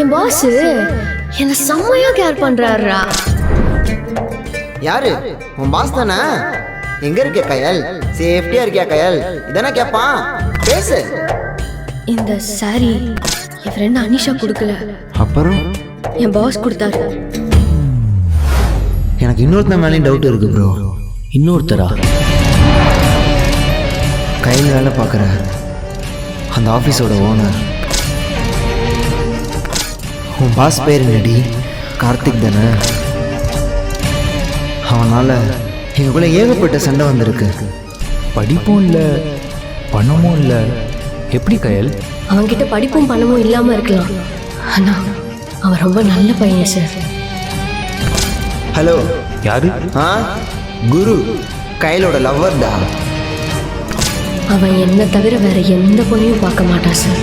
என் pass என்ன செம்மையா care பண்றாருடா. யாரு உன் பாஸ் தானே? எங்க இருக்க கயல்? சேஃப்டியா இருக்கியா கயல்? இதானே கேட்பான், பேசு. இந்த சாரி என் ஃப்ரெண்ட் அனிஷா கொடுக்கல, அப்புறம் என் பாஸ் கொடுத்தாரு. எனக்கு இன்னொருத்தன் மேலேயும் டவுட் இருக்கு ப்ரோ. இன்னொருத்தரா? கையில் வேலை பார்க்குற அந்த ஆஃபீஸோட ஓனர். உன் பாஸ் பேர் என்னடி? கார்த்திக் தானே? அவனால் எங்களுக்குள்ள ஏகப்பட்ட சண்டை வந்திருக்கு. படிப்பும் இல்லை, பணமும் இல்லை. எப்படி கயல்? அவன்கிட்ட படிப்பும் பணமும் இல்லாம இருக்கலாம், ஆனா அவன் ரொம்ப நல்ல பையன் சார். ஹலோ, யாரு? குரு, கையிலோட லவ்வர்டா. அவன் என்ன தவிர வேற எந்த பொண்ணையும் பார்க்க மாட்டான் சார்.